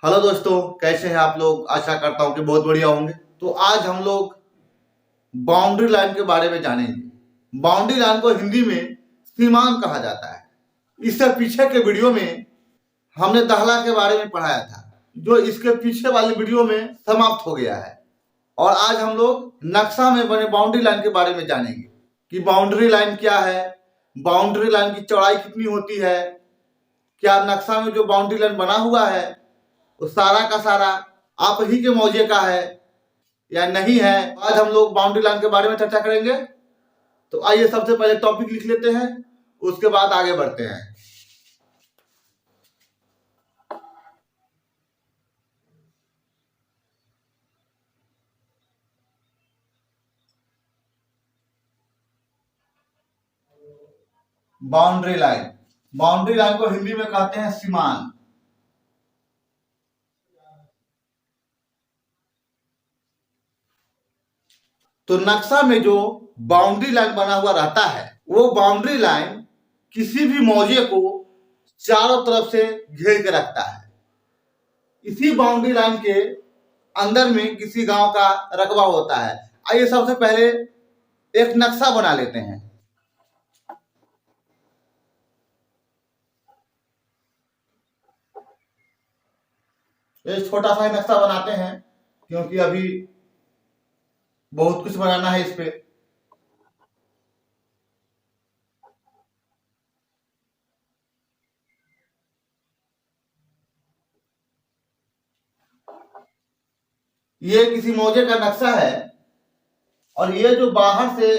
Hello दोस्तों, कैसे हैं आप लोग। आशा करता हूं कि बहुत बढ़िया होंगे। तो आज हम लोग बाउंड्री लाइन के बारे में जानेंगे। बाउंड्री लाइन को हिंदी में सीमांत कहा जाता है। इससे पीछे के वीडियो में हमने दहला के बारे में पढ़ाया था, जो इसके पीछे वाली वीडियो में समाप्त हो गया है। और आज हम लोग नक्शा में बने बाउंड्री लाइन के बारे में जानेंगे कि बाउंड्री लाइन क्या है, बाउंड्री लाइन की चौड़ाई कितनी होती है, क्या नक्शा में जो बाउंड्री लाइन बना हुआ है वो सारा का सारा आप ही के मौजे का है या नहीं है। आज हम लोग बाउंड्री लाइन के बारे में चर्चा करेंगे। तो आइए सबसे पहले टॉपिक लिख लेते हैं, उसके बाद आगे बढ़ते हैं। बाउंड्री लाइन, बाउंड्री लाइन को हिंदी में कहते हैं सीमांत। तो नक्शा में जो बाउंड्री लाइन बना हुआ रहता है वो बाउंड्री लाइन किसी भी मौजे को चारों तरफ से घेर के रखता है। इसी बाउंड्री लाइन के अंदर में किसी गांव का रकबा होता है। आइए सबसे पहले एक नक्शा बना लेते हैं। एक छोटा सा नक्शा बनाते हैं क्योंकि अभी बहुत कुछ बनाना है इस पे। ये किसी मौजे का नक्शा है और ये जो बाहर से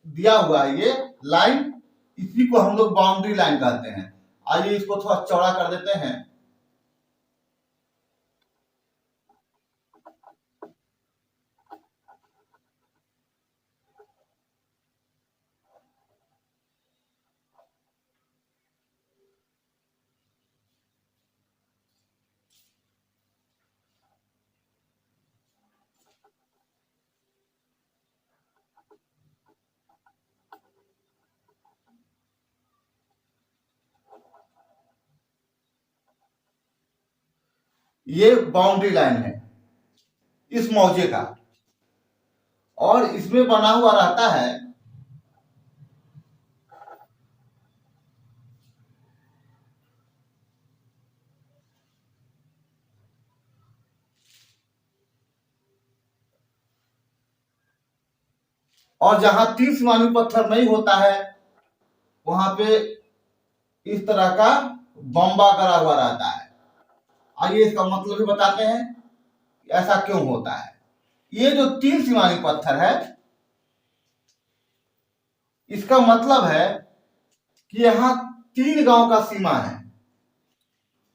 दिया हुआ है ये लाइन, इसी को हम लोग बाउंड्री लाइन कहते हैं। आइए इसको थोड़ा चौड़ा कर देते हैं। ये बाउंड्री लाइन है इस मौजे का, और इसमें बना हुआ रहता है और जहां 30 मानवी पत्थर नहीं होता है वहां पे इस तरह का बम्बा करा हुआ रहता है। आइए इसका मतलब भी बताते हैं कि ऐसा क्यों होता है। ये जो 3 सीमानी पत्थर है, इसका मतलब है कि यहाँ 3 गांव का सीमा है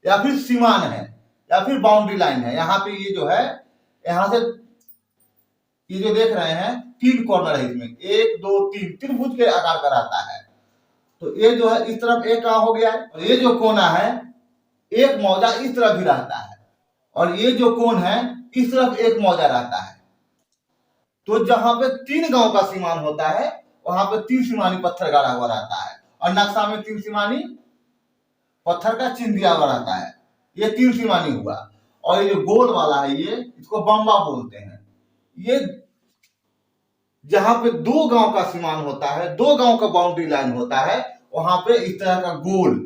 या फिर सीमान है या फिर बाउंड्री लाइन है। यहाँ पे ये जो है, यहाँ से ये जो देख रहे हैं 3 कॉर्नर है, इसमें 1 2 3 त्रिभुज के आकार का रहता है। तो ये जो है इस तरफ एक गांव हो गया है और ये जो कोना है एक मौजा इस तरफ भी रहता है और ये जो कोन है इस तरफ एक मौजा रहता है। तो जहां पे 3 गांव का सीमान होता है वहां पे 3 सीमानी पत्थर गाड़ा हुआ रहता है और नक्शा में 3 सीमानी पत्थर का चिन्ह दिया हुआ रहता है। ये 3 सीमानी हुआ। और ये जो गोल वाला है ये, इसको बम्बा बोलते हैं। ये जहां पे 2 गांव का सीमान होता है, 2 गांव का बाउंड्री लाइन होता है, वहां पे इस तरह का गोल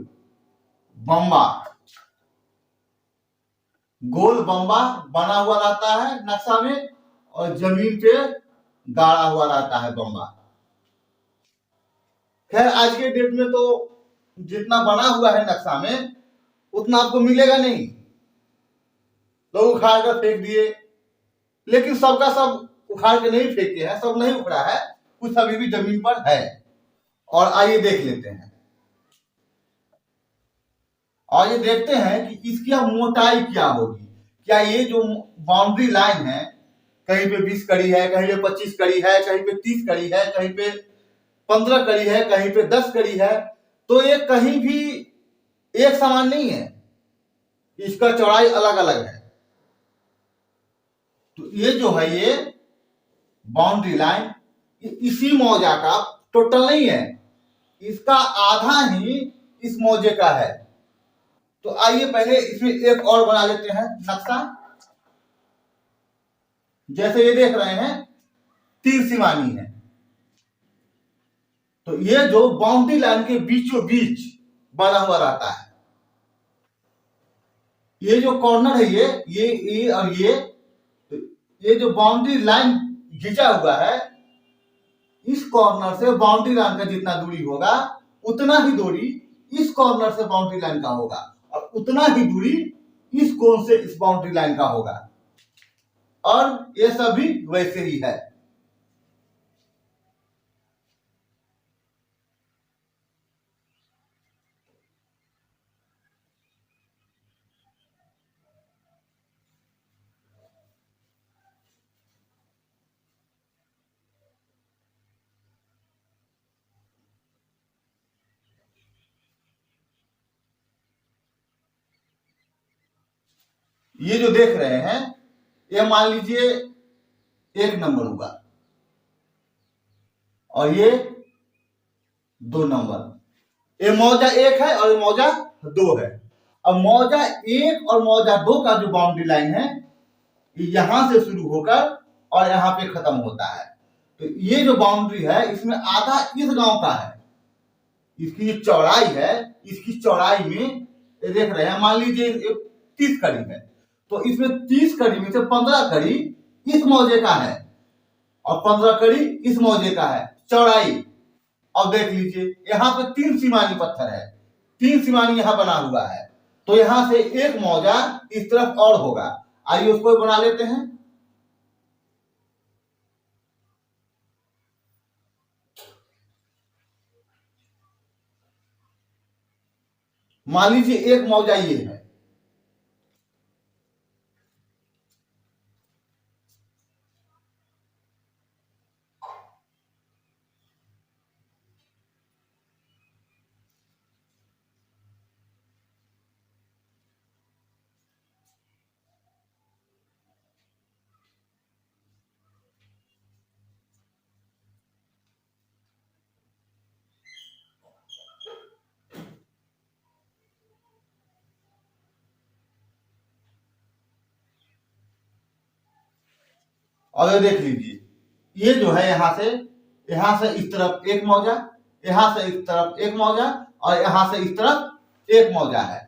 बम्बा बना हुआ रहता है नक्शा में और जमीन पे गाड़ा हुआ रहता है बम्बा। खैर आज के डेट में तो जितना बना हुआ है नक्शा में उतना आपको मिलेगा नहीं, लोग उखाड़ कर फेंक दिए। लेकिन सबका सब उखाड़ के नहीं फेंके हैं, सब नहीं उखड़ा है, कुछ अभी भी जमीन पर है। और आइए देख लेते हैं और ये देखते हैं कि इसकी मोटाई क्या होगी। क्या ये जो बाउंड्री लाइन है कहीं पे 20 कड़ी है, कहीं पे 25 कड़ी है, कहीं पे 30 कड़ी है, कहीं पे 15 कड़ी है, कहीं पे 10 कड़ी है, तो ये कहीं भी एक समान नहीं है, इसका चौड़ाई अलग अलग है। तो ये जो है ये बाउंड्री लाइन इसी मौजा का टोटल नहीं है, इसका आधा ही इस मौजे का है। तो तो आइए पहले इसमें एक और बना लेते हैं नक्शा। जैसे ये देख रहे हैं 3 सीमानी है, तो ये जो बाउंड्री लाइन के बीचों बीच बना हुआ रहता है, ये जो कॉर्नर है ये और ये जो बाउंड्री लाइन खींचा हुआ है, इस कॉर्नर से बाउंड्री लाइन का जितना दूरी होगा उतना ही दूरी इस कॉर्नर से बाउंड्री लाइन का होगा, और उतना ही दूरी इस कोण से इस बाउंड्री लाइन का होगा, और ये सब भी वैसे ही है। ये जो देख रहे हैं ये मान लीजिए 1 नंबर हुआ, और ये 2 नंबर। ये मौजा 1 है और ये मौजा 2 है। अब मौजा 1 और मौजा 2 का जो बाउंड्री लाइन है यहां से शुरू होकर और यहां पे खत्म होता है। तो ये जो बाउंड्री है इसमें आधा इस गांव का है, इसकी जो चौड़ाई है, इसकी चौड़ाई में देख रहे हैं मान लीजिए 30 कड़ी है, तो इसमें 30 कड़ी में से 15 कड़ी इस मौजे का है और 15 कड़ी इस मौजे का है चौड़ाई। अब देख लीजिए यहाँ पे 3 सीमानी पत्थर है, 3 सीमानी यहाँ बना हुआ है, तो यहां से एक मौजा इस तरफ और होगा। आइए उसको बना लेते हैं। मान लीजिए एक मौजा ये है, और ये देख लीजिए ये जो है यहां से इस तरफ एक मौजा, यहां से इस तरफ एक मौजा, और यहां से इस तरफ एक मौजा है।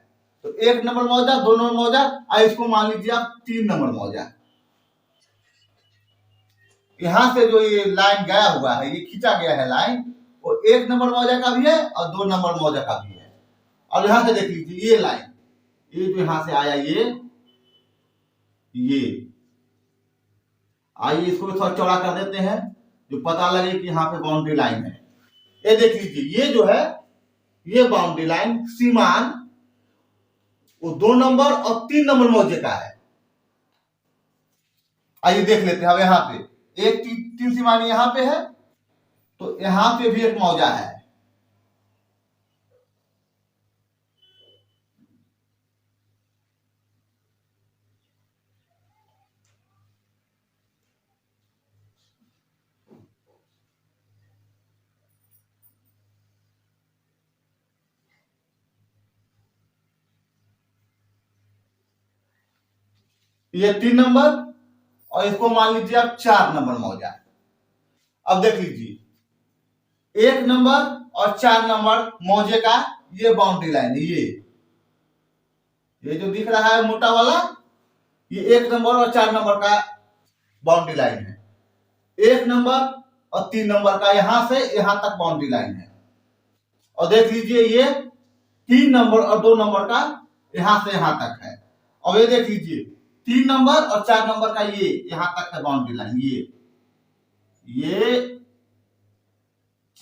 तो 1 नंबर मौजा, 2 नंबर मौजा, और इसको मान लीजिए आप 3 नंबर मौजा। यहां से जो ये लाइन गया हुआ है, ये खींचा गया है लाइन, वो 1 नंबर मौजा का भी है और 2 नंबर मौजा का भी है। और यहां से देख लीजिए ये लाइन, ये जो यहां से आया ये आइए इसको भी थोड़ा चौड़ा कर देते हैं जो पता लगे कि यहाँ पे बाउंड्री लाइन है। ये देख लीजिए ये जो है ये बाउंड्री लाइन सीमान वो 2 नंबर और 3 नंबर मौजे का है। आइए देख लेते हैं। अब यहाँ पे एक 3 सीमानी यहाँ पे है, तो यहाँ पे भी एक मौजा है। ये 3 नंबर और इसको मान लीजिए आप 4 नंबर मौजा। अब देख लीजिए 1 नंबर और 4 नंबर मौजे का ये बाउंड्री लाइन है। ये जो दिख रहा है मोटा वाला, ये 1 नंबर और 4 नंबर का बाउंड्री लाइन है। 1 नंबर और 3 नंबर का यहां से यहां तक बाउंड्री लाइन है। और देख लीजिए ये 3 नंबर और 2 नंबर का यहां से यहां तक है। और ये देख लीजिए 3 नंबर और 4 नंबर का ये यहां तक है बाउंड्री लाइन। ये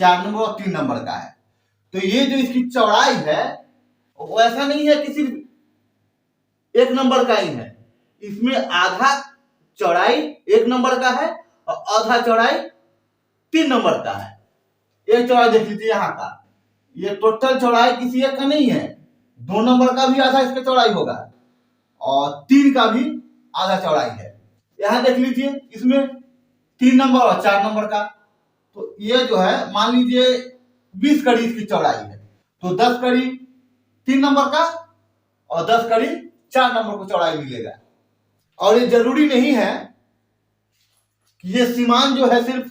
4 नंबर और 3 नंबर का है। तो ये जो इसकी चौड़ाई है वो ऐसा नहीं है कि सिर्फ 1 नंबर का ही है, इसमें आधा चौड़ाई 1 नंबर का है और आधा चौड़ाई 3 नंबर का है। ये चौड़ाई देख लीजिए यहाँ का, ये टोटल चौड़ाई किसी एक का नहीं है। 2 नंबर का भी आधा इसके चौड़ाई होगा और 3 का भी आधा चौड़ाई है। यहां देख लीजिए इसमें 3 नंबर और 4 नंबर का, तो ये जो है मान लीजिए 20 कड़ी इसकी चौड़ाई है, तो 10 कड़ी 3 नंबर का और 10 कड़ी 4 नंबर को चौड़ाई मिलेगा। और ये जरूरी नहीं है कि ये सीमान जो है सिर्फ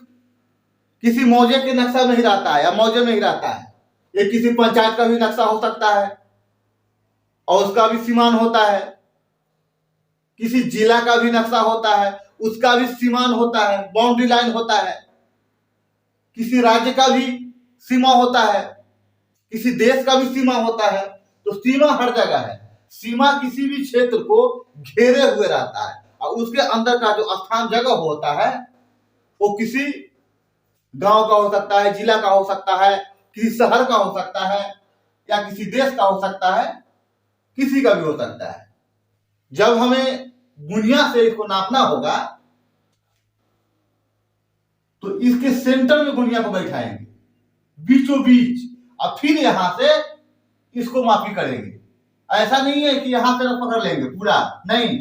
किसी मौजे के नक्शा में ही रहता है या मौजे में ही रहता है। ये किसी पंचायत का भी नक्शा हो सकता है और उसका भी सीमान होता है। किसी जिला का भी नक्शा होता है, उसका भी सीमान होता है, बाउंड्री लाइन होता है। किसी राज्य का भी सीमा होता है, किसी देश का भी सीमा होता है। तो सीमा हर जगह है। सीमा किसी भी क्षेत्र को घेरे हुए रहता है और उसके अंदर का जो स्थान जगह होता है वो किसी गांव का हो सकता है, जिला का हो सकता है, किसी शहर का हो सकता है या किसी देश का हो सकता है, किसी का भी हो सकता है। जब हमें बुनिया से इसको नापना होगा तो इसके सेंटर में गुनिया को बैठाएंगे, बीचों बीच, और फिर यहां से इसको मापी करेंगे। ऐसा नहीं है कि यहां से पकड़ लेंगे पूरा, नहीं।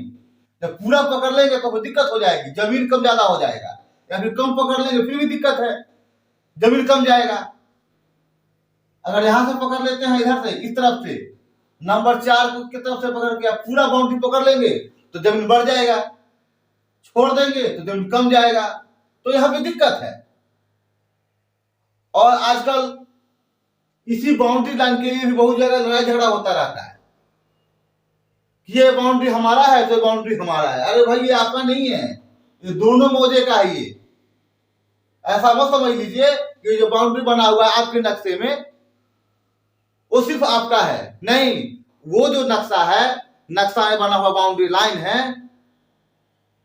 जब पूरा पकड़ लेंगे तो दिक्कत हो जाएगी, जमीन कम ज्यादा हो जाएगा, या फिर कम पकड़ लेंगे फिर भी दिक्कत है, जमीन कम जाएगा। अगर यहां से पकड़ लेते हैं, इधर से इस तरफ से नंबर 4 को की तरफ से पकड़ के आप पूरा बाउंड्री पकड़ लेंगे तो जमीन बढ़ जाएगा, छोड़ देंगे तो जमीन कम जाएगा। तो यहां पे दिक्कत है। और आजकल इसी बाउंड्री लाइन के लिए भी बहुत जगह लड़ाई झगड़ा होता रहता है कि ये बाउंड्री हमारा है तो बाउंड्री हमारा है। अरे भाई ये आपका नहीं है, ये दोनों मौजे का है। ये ऐसा मत समझ लीजिए कि जो बाउंड्री बना हुआ है आपके नक्शे में वो सिर्फ आपका है, नहीं। वो जो नक्शा है, नक्शा में बना हुआ बाउंड्री लाइन है,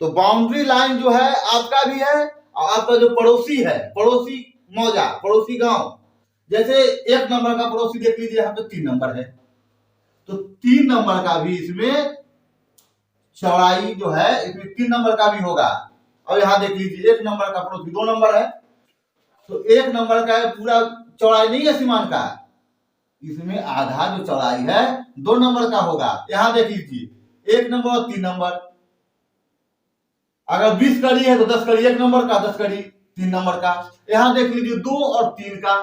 तो बाउंड्री लाइन जो है आपका भी है और आपका जो पड़ोसी है, पड़ोसी मौजा, पड़ोसी गांव, जैसे 1 नंबर का पड़ोसी देख लीजिए, यहाँ पे 3 नंबर है, तो 3 नंबर का भी इसमें चौड़ाई जो है इसमें 3 नंबर का भी होगा। और यहाँ देख लीजिए 1 नंबर का पड़ोसी 2 नंबर है, तो 1 नंबर का पूरा चौड़ाई नहीं है सीमान का, इसमें आधा जो चौड़ाई है 2 नंबर का होगा। यहाँ देख लीजिए 1 नंबर और 3 नंबर। अगर 20 कड़ी है तो 10 कड़ी 1 नंबर का, 10 कड़ी 3 नंबर का। यहाँ देख लीजिए 2 और 3 का,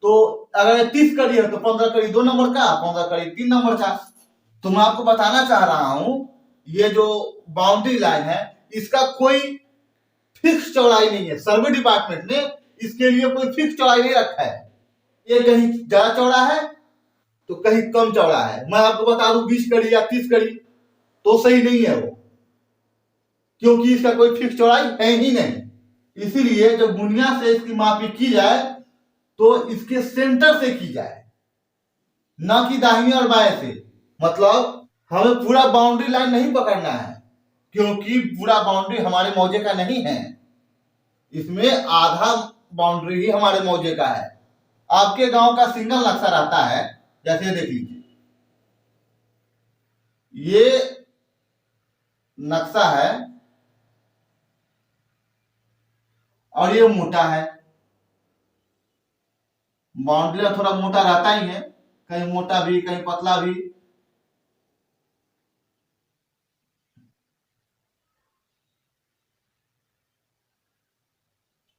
तो अगर 30 कड़ी है तो 15 कड़ी 2 नंबर का, 15 कड़ी 3 नंबर का। तो मैं आपको बताना चाह रहा हूं ये जो बाउंड्री लाइन है इसका कोई फिक्स चौड़ाई नहीं है। सर्वे डिपार्टमेंट ने इसके लिए कोई फिक्स चौड़ाई नहीं रखा है। ये कहीं ज्यादा चौड़ा है तो कहीं कम चौड़ा है। मैं आपको बता दूं 20 कड़ी या 30 कड़ी तो सही नहीं है वो, क्योंकि इसका कोई फिक्स चौड़ाई है ही नहीं। इसीलिए जब बुनिया से इसकी मापी की जाए तो इसके सेंटर से की जाए, ना कि दाहिने और बाएं से। मतलब हमें पूरा बाउंड्री लाइन नहीं पकड़ना है, क्योंकि पूरा बाउंड्री हमारे मौजे का नहीं है, इसमें आधा बाउंड्री ही हमारे मौजे का है। आपके गांव का सिंगल नक्शा रहता है, जैसे देख लीजिए ये नक्शा है और ये मोटा है, बाउंड्री थोड़ा मोटा रहता ही है, कहीं मोटा भी कहीं पतला भी।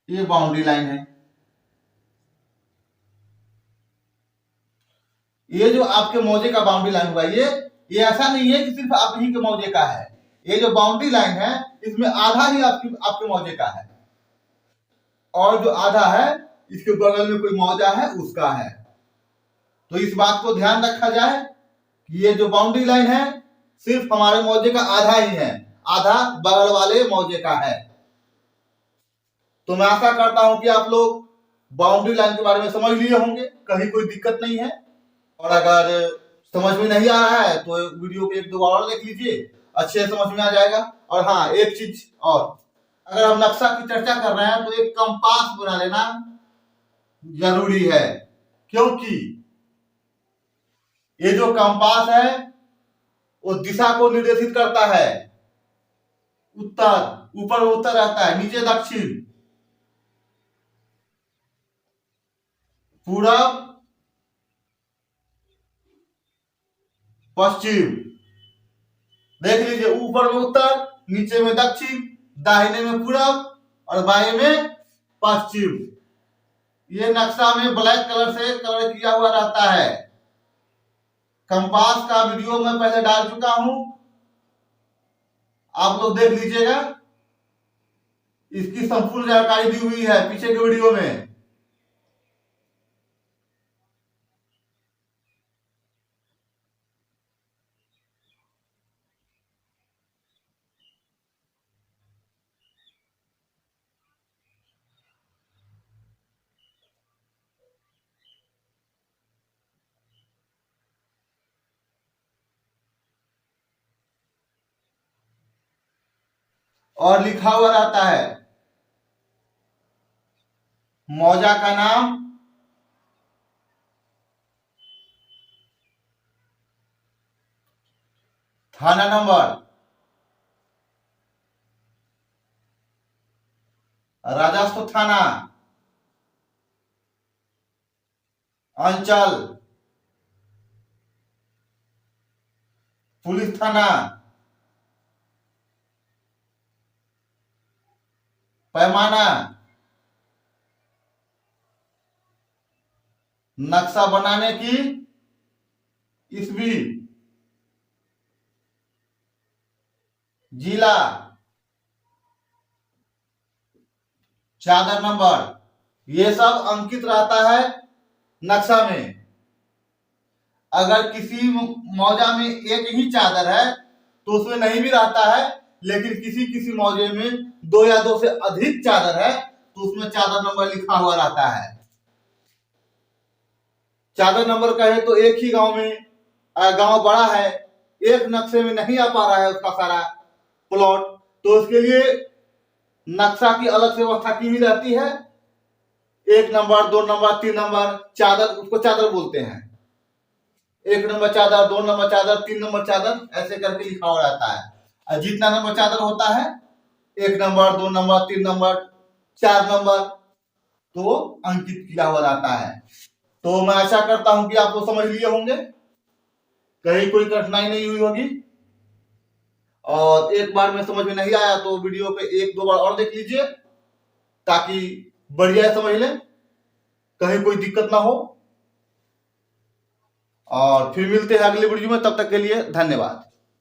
ये बाउंड्री लाइन है। ये जो आपके मौजे का बाउंड्री लाइन हुआ ये ऐसा नहीं है कि सिर्फ आप ही के मौजे का है। ये जो बाउंड्री लाइन है इसमें आधा ही आपके मौजे का है और जो आधा है इसके बगल में कोई मौजा है उसका है। तो इस बात को ध्यान रखा जाए कि ये जो बाउंड्री लाइन है सिर्फ हमारे मौजे का आधा ही है, आधा बगल वाले मौजे का है। तो मैं आशा करता हूं कि आप लोग बाउंड्री लाइन के बारे में समझ लिए होंगे, कहीं कोई दिक्कत नहीं है। और अगर समझ में नहीं आ रहा है तो वीडियो को 1-2 बार और देख लीजिए, अच्छे से समझ में आ जाएगा। और हाँ, एक चीज और, अगर हम नक्शा की चर्चा कर रहे हैं तो एक कंपास बना लेना जरूरी है, क्योंकि ये जो कंपास है वो दिशा को निर्देशित करता है। उत्तर, ऊपर उत्तर रहता है, नीचे दक्षिण, पूरब पश्चिम। देख लीजिए ऊपर में उत्तर, नीचे में दक्षिण, दाहिने में पूरब और बाएं में पश्चिम। ये नक्शा में ब्लैक कलर से कलर किया हुआ रहता है। कंपास का वीडियो मैं पहले डाल चुका हूं, आप लोग देख लीजिएगा। इसकी संपूर्ण जानकारी दी हुई है पीछे के वीडियो में। और लिखा हुआ रहता है मौजा का नाम, थाना नंबर, राजस्व थाना, अंचल, पुलिस थाना, पैमाना, नक्शा बनाने की ईस्वी, जिला, चादर नंबर, ये सब अंकित रहता है नक्शा में। अगर किसी मौजा में एक ही चादर है तो उसमें नहीं भी रहता है, लेकिन किसी किसी मौजे में 2 या 2 से अधिक चादर है तो उसमें चादर नंबर लिखा हुआ रहता है। चादर नंबर कहे तो एक ही गांव में, गांव बड़ा है, एक नक्शे में नहीं आ पा रहा है उसका सारा प्लॉट, तो उसके लिए नक्शा की अलग से व्यवस्था की हुई रहती है। 1 नंबर, 2 नंबर, 3 नंबर चादर, उसको चादर बोलते हैं। 1 नंबर चादर, 2 नंबर चादर, 3 नंबर चादर, ऐसे करके लिखा हुआ रहता है। और जितना नंबर चादर होता है, 1 नंबर, 2 नंबर, 3 नंबर, 4 नंबर, तो अंकित किया हुआ रहता है। तो मैं आशा करता हूं कि आप लोग समझ लिए होंगे, कहीं कोई कठिनाई नहीं हुई होगी। और एक बार में समझ में नहीं आया तो वीडियो पे 1-2 बार और देख लीजिए ताकि बढ़िया समझ लें, कहीं कोई दिक्कत ना हो। और फिर मिलते हैं अगले वीडियो में, तब तक के लिए धन्यवाद।